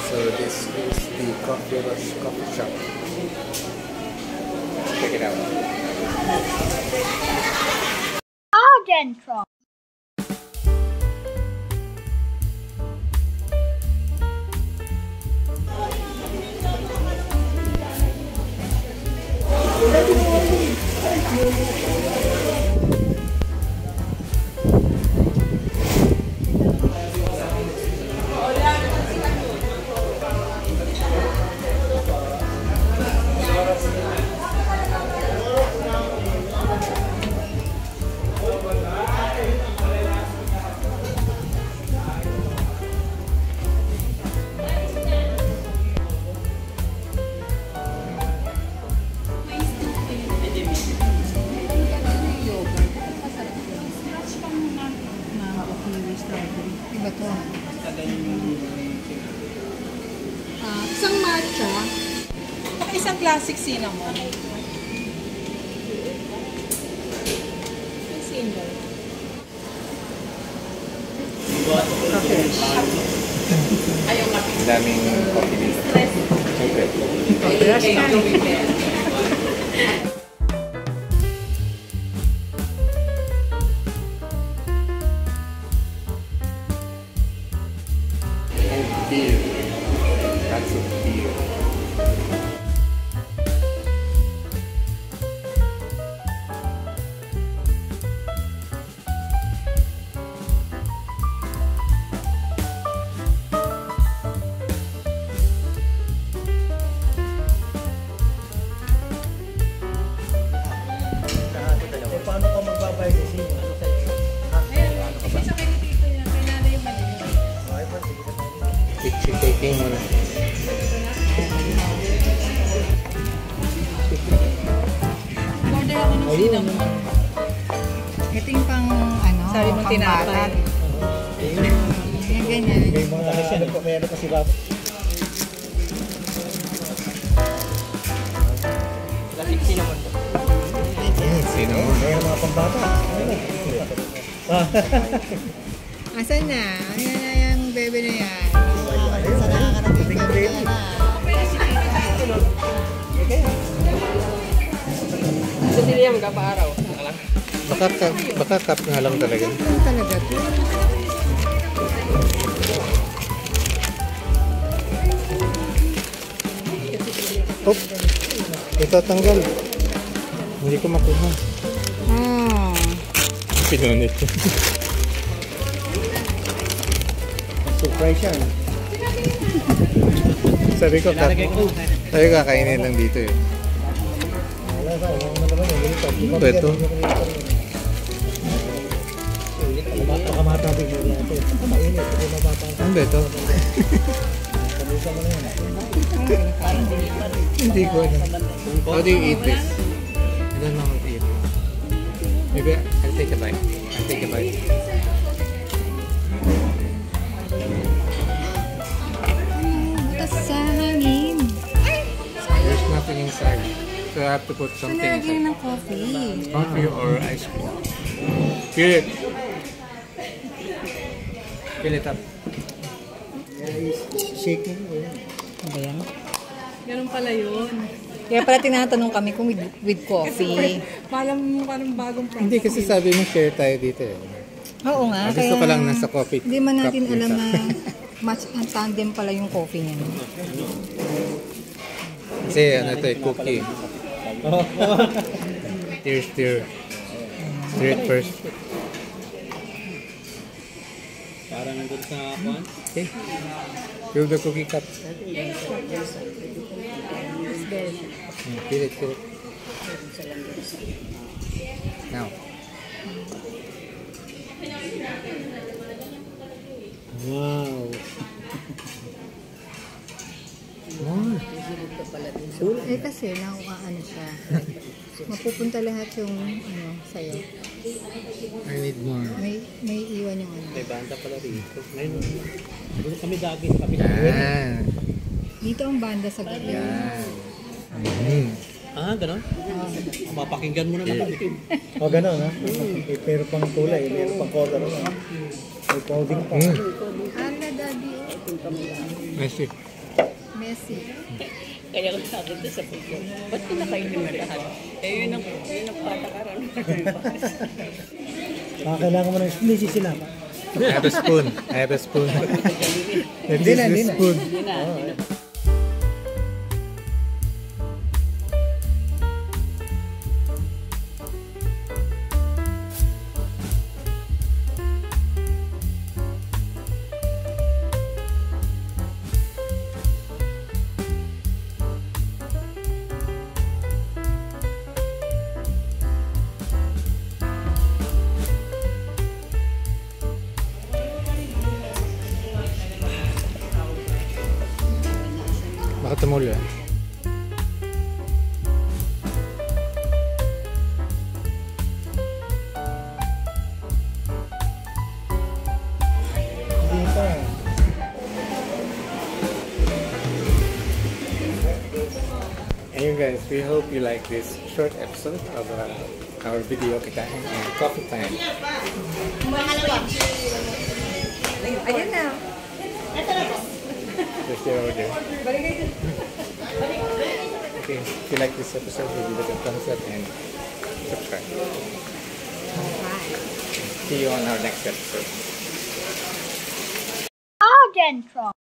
So this is the Coffee Rush coffee shop. Check it out. Argentron. Iba to. Isang matcha. Isang classic cinnamon. Single. Okay. Ang daming coffee dito. Siyempre. Beer. Lots of beer. Paano ka magbabayad kasi? Ano sa'yo? Sa kanya dito yan. Kailangan yung mali. Picture taking muna. Order ako ng cinnamon. Ito yung pang, ano, Sorry, mong tinapay. Yung ganyan. May mga meron kasi ba? Classic cinnamon po. Cinnamon. May mga pambata. Asan na? Ayan na yung bebe na yan. Sa nakakarating ng baby. Sa sila yung magkapaaraw. Baka cup nga lang talaga. Ano talaga to? Oh, ito tanggal. Hindi ko makuha. Pinunit. Surprise yan. Sabi ko kakainin lang dito eh. Wala sa, wala naman yung ganito. Ano ito? Baka matabig mo yan. Mainit. Ano ba ito? Kamusta mo na yan. Hindi ko alam. How do you eat this? I don't know how to eat it. Maybe I'll take a bite. I'll take a bite. Butas sa hangin. There's nothing inside. So I have to put something Nalagyan inside. ng coffee. Coffee or ice cream. Fill it. Fill it up. Shaking. Ano ba yan? Ganun pala yun. Kaya pala tinatanong kami kung with coffee. Parang bagong process. Hindi kasi sabi mo share tayo dito eh. Oo nga. Gusto ko lang nasa coffee Hindi man natin cup alam isa. na match ang tandem pala yung coffee niya. Kasi ano ito eh, cookie. Stir. Stir it first. Parang nandun sa kwan. Okay. Fill the cookie cup. Fill it. Now. Wow. Eh kasi ano siya. Mapupunta lahat yung ano sa'yo. I need more. May iwan yung ano. May banda pala rito. Ngayon, doon kami dagi sa kapila. Yan. Dito ang banda sa gabi. Yan. Mm. Ah, gano'n? Mapakinggan mo na nakatikim. O, gano'n ha? Meron pang kulay, meron pang color. May coding pa. Ala, daddy. Messi. Messi. Kaya ko sabi ito sa picture. Ba't kinakain nyo na lahat? Eh, yun ang patakaran. Kailangan mo ng hindi sila. I have a spoon. I have a spoon. Hindi na, hindi na. Spoon. Hindi na. Baka tumulo eh. Hindi pa. Anyway guys, we hope you like this short episode of our video kakain and coffee time. Ayun na. Just your order. Okay, if you like this episode, give it a thumbs up and subscribe. Bye. See you on our next episode. Argentron.